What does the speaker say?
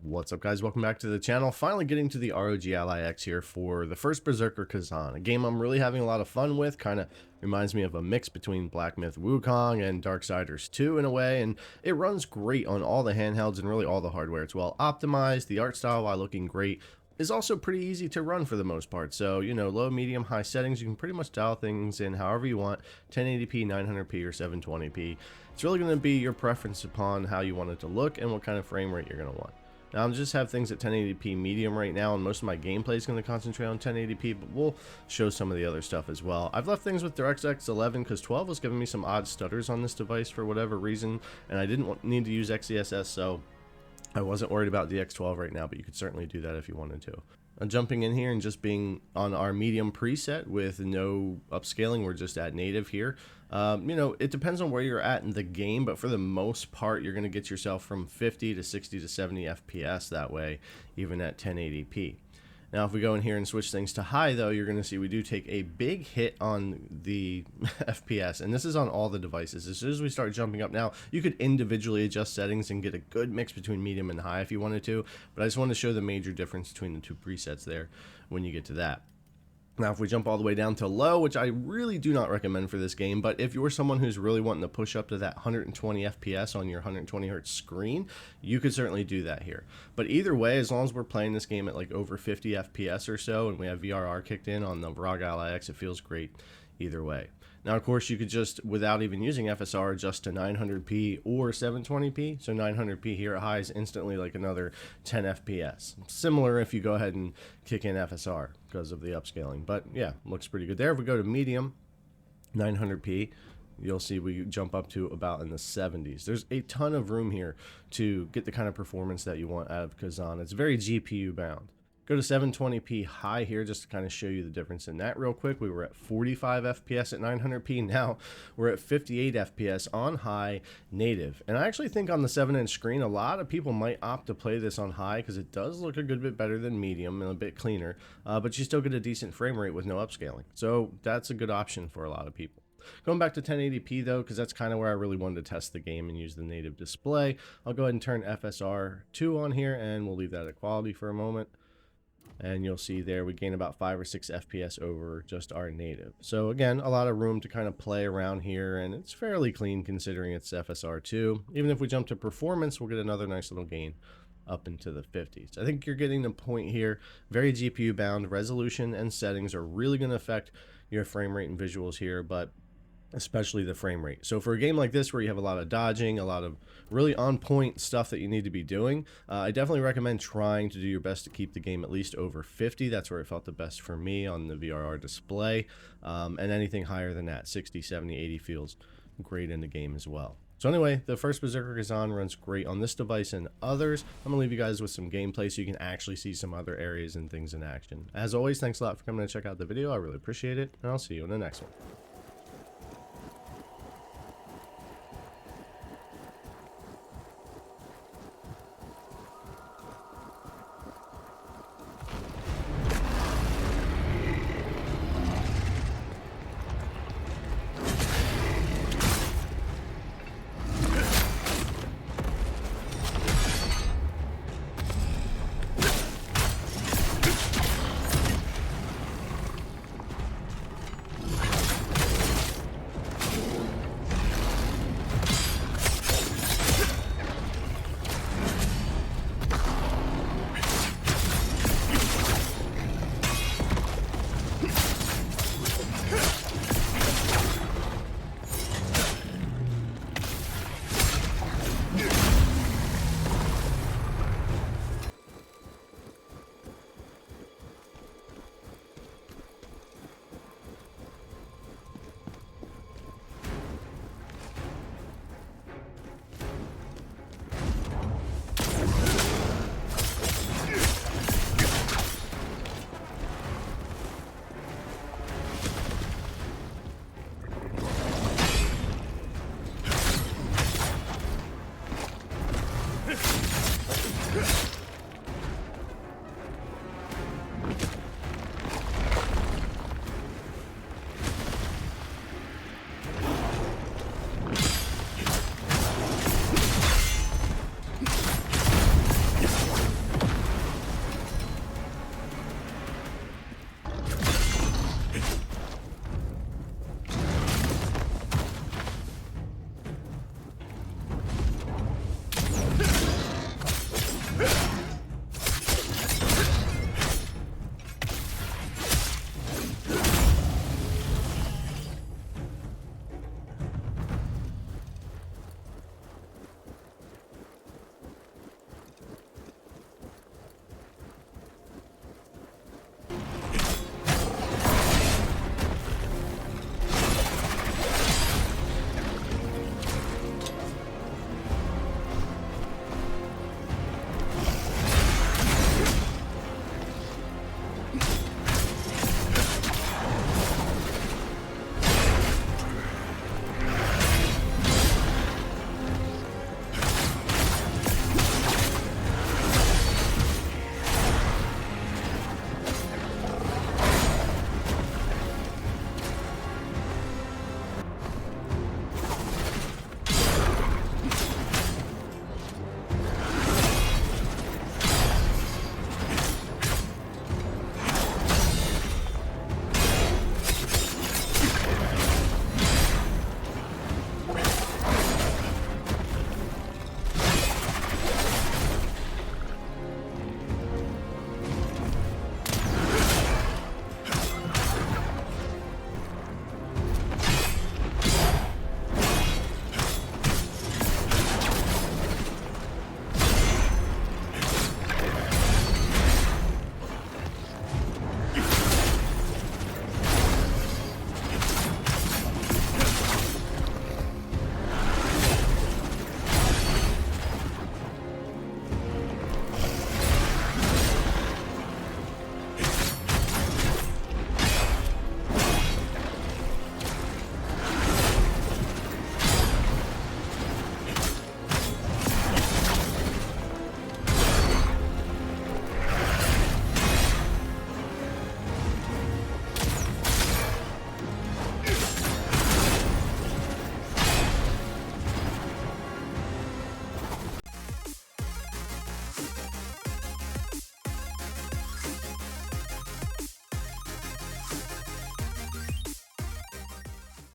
What's up, guys? Welcome back to the channel. Finally getting to the ROG Ally X here for the First Berserker Khazan, a game I'm really having a lot of fun with. Kind of reminds me of a mix between Black Myth Wukong and Darksiders 2 in a way, and it runs great on all the handhelds and really all the hardware. It's well optimized. The art style, while looking great, is also pretty easy to run for the most part. So, you know, low, medium, high settings, you can pretty much dial things in however you want, 1080p, 900p, or 720p. It's really going to be your preference upon how you want it to look and what kind of frame rate you're going to want. Now, I'm just have things at 1080p medium right now, and most of my gameplay is going to concentrate on 1080p, but we'll show some of the other stuff as well. I've left things with DirectX 11 because 12 was giving me some odd stutters on this device for whatever reason, and I didn't need to use XeSS, so I wasn't worried about DX12 right now, but you could certainly do that if you wanted to. Jumping in here and just being on our medium preset with no upscaling, we're just at native here. You know, it depends on where you're at in the game, but for the most part, you're going to get yourself from 50 to 60 to 70 FPS that way, even at 1080p. Now, if we go in here and switch things to high, though, you're going to see we do take a big hit on the FPS, and this is on all the devices. As soon as we start jumping up now, you could individually adjust settings and get a good mix between medium and high if you wanted to, but I just wanted to show the major difference between the two presets there when you get to that. Now, if we jump all the way down to low, which I really do not recommend for this game, but if you're someone who's really wanting to push up to that 120 FPS on your 120 hertz screen, you could certainly do that here. But either way, as long as we're playing this game at like over 50 FPS or so, and we have VRR kicked in on the ROG Ally X, it feels great either way. Now, of course, you could just, without even using FSR, adjust to 900p or 720p. So 900p here at high is instantly like another 10 FPS. Similar if you go ahead and kick in FSR because of the upscaling. But yeah, looks pretty good there. If we go to medium, 900p, you'll see we jump up to about in the 70s. There's a ton of room here to get the kind of performance that you want out of Khazan. It's very GPU bound. Go to 720p high here just to kind of show you the difference in that real quick. We were at 45 FPS at 900p. Now we're at 58 FPS on high native. And I actually think on the 7-inch screen, a lot of people might opt to play this on high because it does look a good bit better than medium and a bit cleaner, but you still get a decent frame rate with no upscaling. So that's a good option for a lot of people. Going back to 1080p though, because that's kind of where I really wanted to test the game and use the native display, I'll go ahead and turn FSR 2 on here, and we'll leave that at quality for a moment. And you'll see there we gain about 5 or 6 FPS over just our native. So again, a lot of room to kind of play around here, and it's fairly clean considering it's FSR2. Even if we jump to performance, we'll get another nice little gain up into the 50s. I think you're getting the point here. Very GPU bound. Resolution and settings are really going to affect your frame rate and visuals here, but especially the frame rate. So for a game like this where you have a lot of dodging, a lot of really on point stuff that you need to be doing, I definitely recommend trying to do your best to keep the game at least over 50. That's where it felt the best for me on the VRR display, and anything higher than that, 60, 70, 80 feels great in the game as well. So anyway, the First Berserker Khazan runs great on this device and others. I'm going to leave you guys with some gameplay so you can actually see some other areas and things in action. As always, thanks a lot for coming to check out the video. I really appreciate it, and I'll see you in the next one.